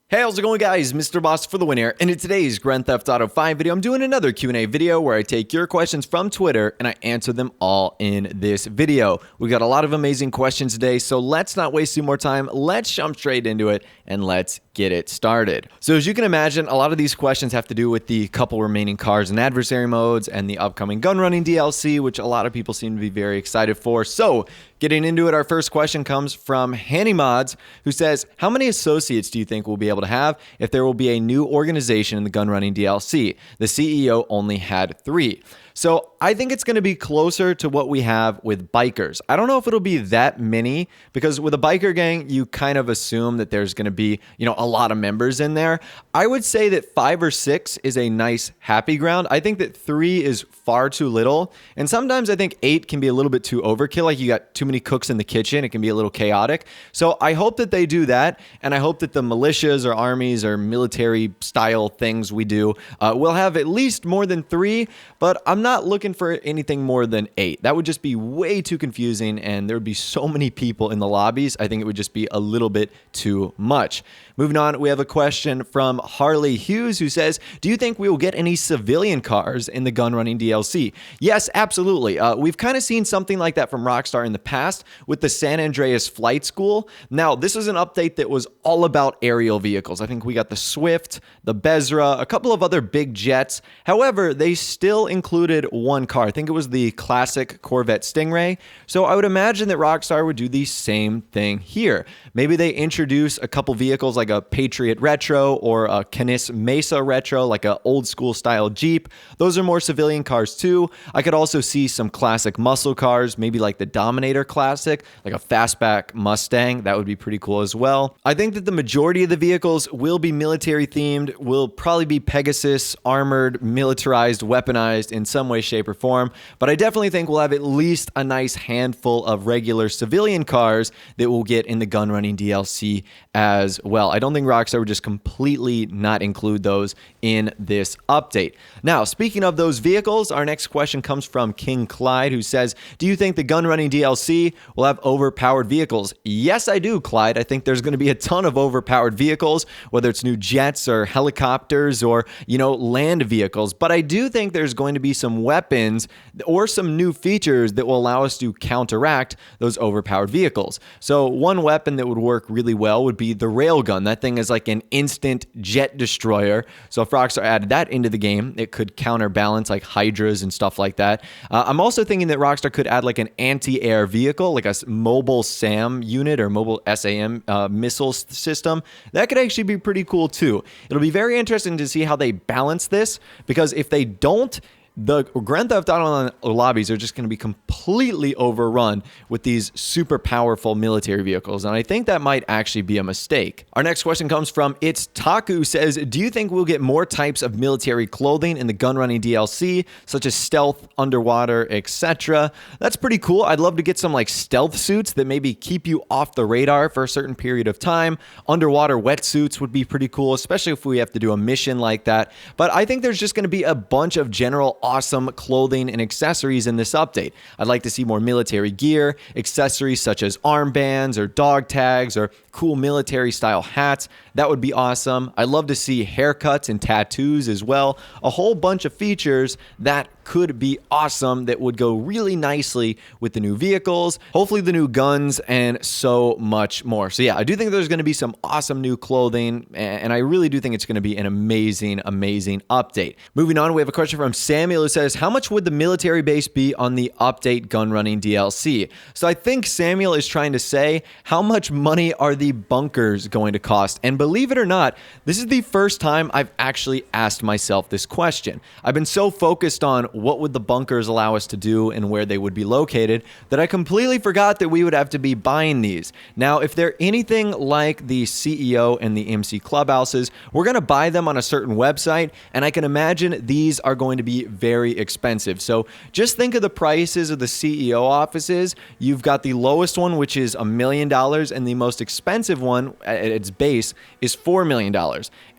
Hey, how's it going, guys? Mr. Boss for the win here, and in today's Grand Theft Auto 5 video, I'm doing another Q&A video where I take your questions from Twitter and I answer them all in this video. We got a lot of amazing questions today, so let's not waste too more time. Let's jump straight into it and let's get it started. So as you can imagine, a lot of these questions have to do with the couple remaining cars and adversary modes and the upcoming Gunrunning DLC, which a lot of people seem to be very excited for. So getting into it, our first question comes from Hanny Mods, who says, how many associates do you think we'll be able to have if there will be a new organization in the Gunrunning DLC? The CEO only had 3. So I think it's going to be closer to what we have with bikers. I don't know if it'll be that many, because with a biker gang, you kind of assume that there's going to be, a lot of members in there. I would say that 5 or 6 is a nice happy ground. I think that 3 is far too little. And sometimes I think 8 can be a little bit too overkill. Like you got too many cooks in the kitchen. It can be a little chaotic. So I hope that they do that. And I hope that the militias or armies or military style things we do will have at least more than 3. But I'm not looking for anything more than 8. That would just be way too confusing, and there would be so many people in the lobbies. I think it would just be a little bit too much. Moving on, we have a question from Harley Hughes, who says, do you think we will get any civilian cars in the Gunrunning DLC? Yes, absolutely. We've kind of seen something like that from Rockstar in the past with the San Andreas Flight School. Now, this is an update that was all about aerial vehicles. I think we got the Swift, the Bezra, a couple of other big jets. However, they still included one car. I think it was the classic Corvette Stingray. So I would imagine that Rockstar would do the same thing here. Maybe they introduce a couple vehicles like a Patriot Retro or a Canis Mesa Retro, like an old school style Jeep. Those are more civilian cars too. I could also see some classic muscle cars, maybe like the Dominator Classic, like a fastback Mustang. That would be pretty cool as well. I think that the majority of the vehicles will be military themed, will probably be Pegasus, armored, militarized, weaponized in some way, shape, or form. But I definitely think we'll have at least a nice handful of regular civilian cars that we'll get in the Gunrunning DLC as well. I don't think Rockstar would just completely not include those in this update. Now, speaking of those vehicles, our next question comes from King Clyde, who says, do you think the Gunrunning DLC will have overpowered vehicles? Yes, I do, Clyde. I think there's going to be a ton of overpowered vehicles, whether it's new jets or helicopters or, land vehicles. But I do think there's going to be some weapons or some new features that will allow us to counteract those overpowered vehicles. So one weapon that would work really well would be the railgun. That thing is like an instant jet destroyer. So if Rockstar added that into the game, it could counterbalance like Hydras and stuff like that. I'm also thinking that Rockstar could add like an anti-air vehicle, like a mobile SAM unit or mobile SAM missile system. That could actually be pretty cool too. It'll be very interesting to see how they balance this, because if they don't, the Grand Theft Auto lobbies are just going to be completely overrun with these super powerful military vehicles, and I think that might actually be a mistake. Our next question comes from It's Taku, says, do you think we'll get more types of military clothing in the Gunrunning DLC, such as stealth, underwater, etc.? That's pretty cool. I'd love to get some like stealth suits that maybe keep you off the radar for a certain period of time. Underwater wetsuits would be pretty cool, especially if we have to do a mission like that. But I think there's just going to be a bunch of general awesome clothing and accessories in this update. I'd like to see more military gear, accessories such as armbands or dog tags or cool military style hats. That would be awesome. I'd love to see haircuts and tattoos as well. A whole bunch of features that could be awesome that would go really nicely with the new vehicles, hopefully the new guns, and so much more. So yeah, I do think there's going to be some awesome new clothing, and I really do think it's going to be an amazing, amazing update. Moving on, we have a question from Samuel, who says, how much would the military base be on the update Gunrunning DLC? So I think Samuel is trying to say, how much money are the bunkers going to cost? And believe it or not, this is the first time I've actually asked myself this question. I've been so focused on what would the bunkers allow us to do and where they would be located that I completely forgot that we would have to be buying these. Now, if they're anything like the CEO and the MC clubhouses, we're going to buy them on a certain website, and I can imagine these are going to be very expensive. So just think of the prices of the CEO offices. You've got the lowest one, which is $1 million, and the most expensive one at its base is $4 million.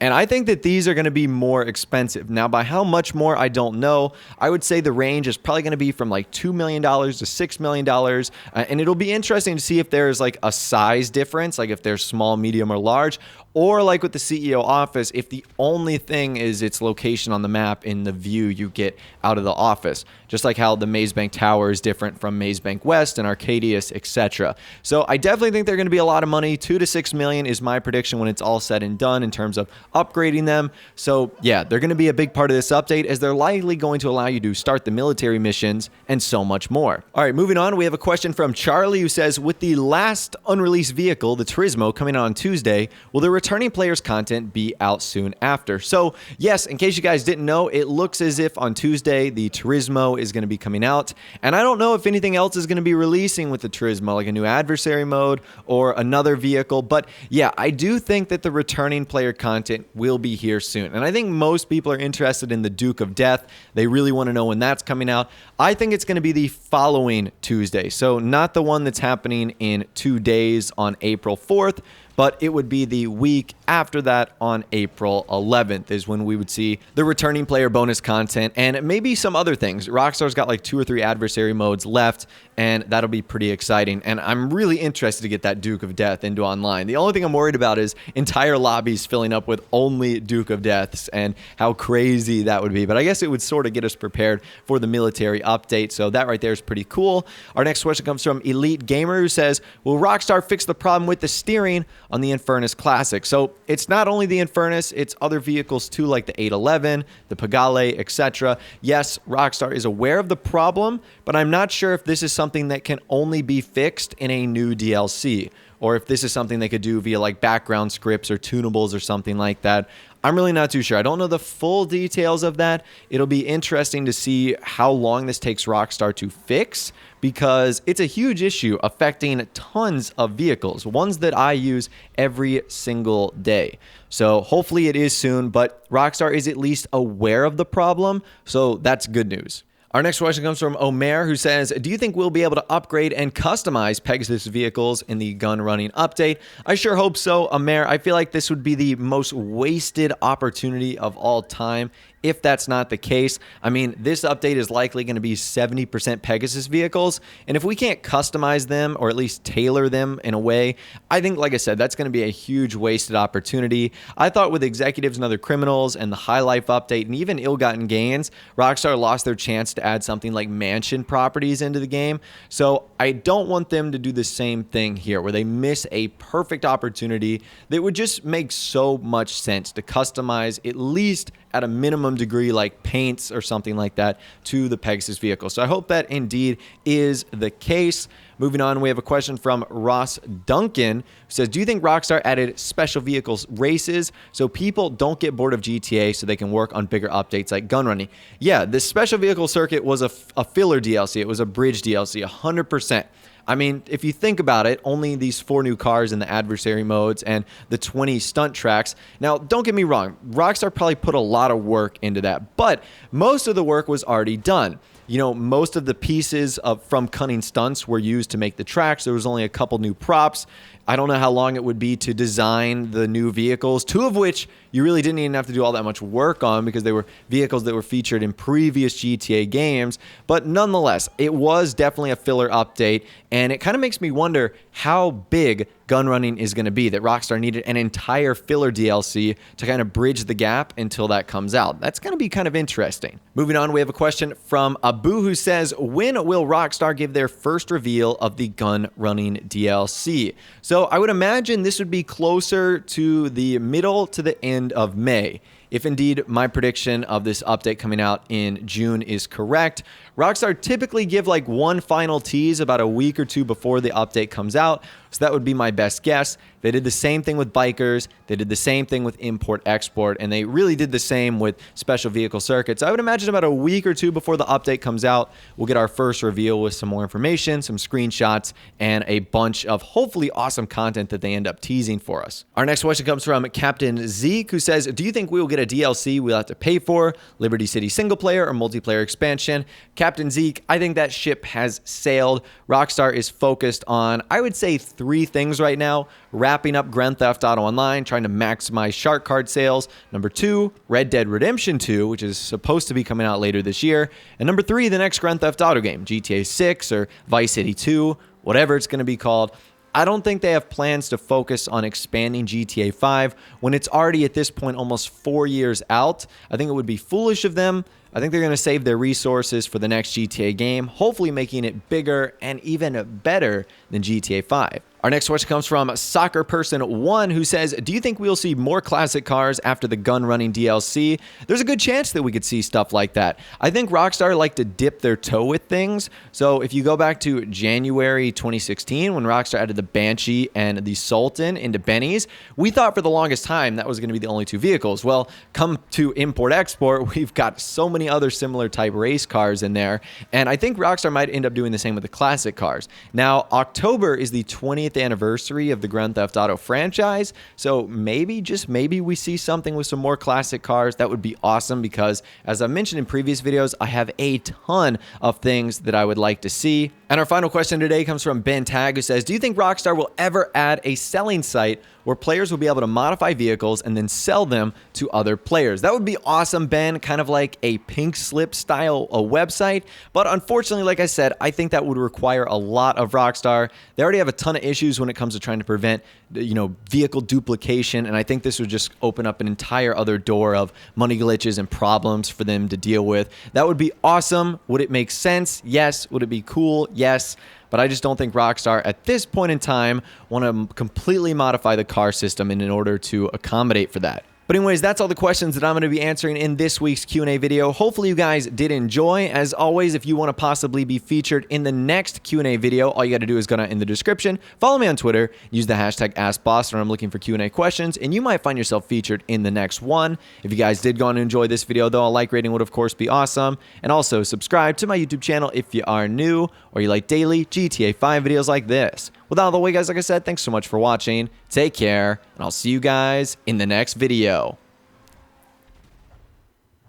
And I think that these are going to be more expensive. Now, by how much more, I don't know. I I would say the range is probably going to be from like $2 million to $6 million. And it'll be interesting to see if there's like a size difference, like if there's small, medium, or large, or like with the CEO office, if the only thing is its location on the map in the view you get out of the office, just like how the Maze Bank Tower is different from Maze Bank West and Arcadius, etc. So I definitely think they're going to be a lot of money. 2 to 6 million is my prediction when it's all said and done in terms of upgrading them. So yeah, they're going to be a big part of this update, as they're likely going to allow you to start the military missions and so much more. All right, moving on, we have a question from Charlie who says, with the last unreleased vehicle, the Turismo, coming out on Tuesday, will the returning players content be out soon after? So yes, in case you guys didn't know, it looks as if on Tuesday the Turismo is going to be coming out, and I don't know if anything else is going to be releasing with the Turismo, like a new adversary mode or another vehicle, but yeah, I do think that the returning player content will be here soon, and I think most people are interested in the Duke of Death. They really want to know when that's coming out. I think it's going to be the following Tuesday, so not the one that's happening in 2 days on April 4th, but it would be the week after that on April 11th is when we would see the returning player bonus content and maybe some other things. Rockstar's got like 2 or 3 adversary modes left, and that'll be pretty exciting. And I'm really interested to get that Duke of Death into online. The only thing I'm worried about is entire lobbies filling up with only Duke of Deaths and how crazy that would be. But I guess it would sort of get us prepared for the military update. So that right there is pretty cool. Our next question comes from Elite Gamer, who says, will Rockstar fix the problem with the steering on the Infernus Classic? So it's not only the Infernus, it's other vehicles too, like the 811, the Pagale, etc. Yes, Rockstar is aware of the problem, but I'm not sure if this is something that can only be fixed in a new DLC, or if this is something they could do via like background scripts or tunables or something like that. I'm really not too sure. I don't know the full details of that. It'll be interesting to see how long this takes Rockstar to fix, because it's a huge issue affecting tons of vehicles, ones that I use every single day. So hopefully it is soon, but Rockstar is at least aware of the problem, so that's good news. Our next question comes from Omer, who says, do you think we'll be able to upgrade and customize Pegasus vehicles in the gun running update? I sure hope so, Omer. I feel like this would be the most wasted opportunity of all time if that's not the case. I mean, this update is likely going to be 70% Pegasus vehicles, and if we can't customize them or at least tailor them in a way, I think, like I said, that's going to be a huge wasted opportunity. I thought with Executives and Other Criminals and the High Life update and even Ill-Gotten Gains, Rockstar lost their chance to add something like mansion properties into the game. So I don't want them to do the same thing here, where they miss a perfect opportunity that would just make so much sense to customize, at least at a minimum degree, like paints or something like that, to the Pegasus vehicle. So I hope that indeed is the case. Moving on, we have a question from Ross Duncan, who says, do you think Rockstar added special vehicles races so people don't get bored of GTA so they can work on bigger updates like Gunrunning? Yeah, this special vehicle circuit was a filler DLC. It was a bridge DLC, 100%. I mean, if you think about it, only these 4 new cars in the adversary modes and the 20 stunt tracks. Now, don't get me wrong, Rockstar probably put a lot of work into that, but most of the work was already done. You know, most of the pieces from Cunning Stunts were used to make the tracks. There was only a couple new props. I don't know how long it would be to design the new vehicles, 2 of which you really didn't even have to do all that much work on because they were vehicles that were featured in previous GTA games. But nonetheless, it was definitely a filler update, and it kind of makes me wonder how big Gunrunning is going to be, that Rockstar needed an entire filler DLC to kind of bridge the gap until that comes out. That's going to be kind of interesting. Moving on, we have a question from Abu, who says, when will Rockstar give their first reveal of the Gunrunning DLC? So I would imagine this would be closer to the middle to the end of May. If indeed my prediction of this update coming out in June is correct, Rockstar typically give like one final tease about a week or 2 before the update comes out. So that would be my best guess. They did the same thing with bikers. They did the same thing with import-export. And they really did the same with special vehicle circuits. I would imagine about a week or 2 before the update comes out, we'll get our first reveal with some more information, some screenshots, and a bunch of hopefully awesome content that they end up teasing for us. Our next question comes from Captain Zeke, who says, do you think we will get get a DLC we'll have to pay for, Liberty City single player or multiplayer expansion. Captain Zeke, I think that ship has sailed. Rockstar is focused on, I would say, 3 things right now. Wrapping up Grand Theft Auto Online, trying to maximize shark card sales. Number 2, Red Dead Redemption 2, which is supposed to be coming out later this year. And number 3, the next Grand Theft Auto game, GTA 6 or Vice City 2, whatever it's going to be called. I don't think they have plans to focus on expanding GTA 5 when it's already at this point almost 4 years out. I think it would be foolish of them. I think they're going to save their resources for the next GTA game, hopefully making it bigger and even better than GTA 5. Our next question comes from Soccer Person 1, who says, do you think we'll see more classic cars after the Gunrunning DLC? There's a good chance that we could see stuff like that. I think Rockstar like to dip their toe with things. So if you go back to January 2016, when Rockstar added the Banshee and the Sultan into Benny's, we thought for the longest time that was going to be the only 2 vehicles. Well, come to import-export, we've got so many other similar type race cars in there. And I think Rockstar might end up doing the same with the classic cars. Now, October is the 20th anniversary of the Grand Theft Auto franchise, so maybe, just maybe, we see something with some more classic cars. That would be awesome because, as I mentioned in previous videos, I have a ton of things that I would like to see. And our final question today comes from Ben Tag, who says, do you think Rockstar will ever add a selling site where players will be able to modify vehicles and then sell them to other players? That would be awesome, Ben, kind of like a Pink Slip style website. But unfortunately, like I said, I think that would require a lot of Rockstar. They already have a ton of issues when it comes to trying to prevent, vehicle duplication, and I think this would just open up an entire other door of money glitches and problems for them to deal with. That would be awesome. Would it make sense? Yes. Would it be cool? Yes. But I just don't think Rockstar at this point in time want to completely modify the car system in order to accommodate for that. But anyways, that's all the questions that I'm going to be answering in this week's Q&A video. Hopefully you guys did enjoy. As always, if you want to possibly be featured in the next Q&A video, all you got to do is go down in the description, follow me on Twitter, use the hashtag AskBoss when I'm looking for Q&A questions, and you might find yourself featured in the next one. If you guys did go on and enjoy this video, though, a like rating would of course be awesome. And also subscribe to my YouTube channel if you are new or you like daily GTA 5 videos like this. With all the way, guys, like I said, thanks so much for watching. Take care, and I'll see you guys in the next video.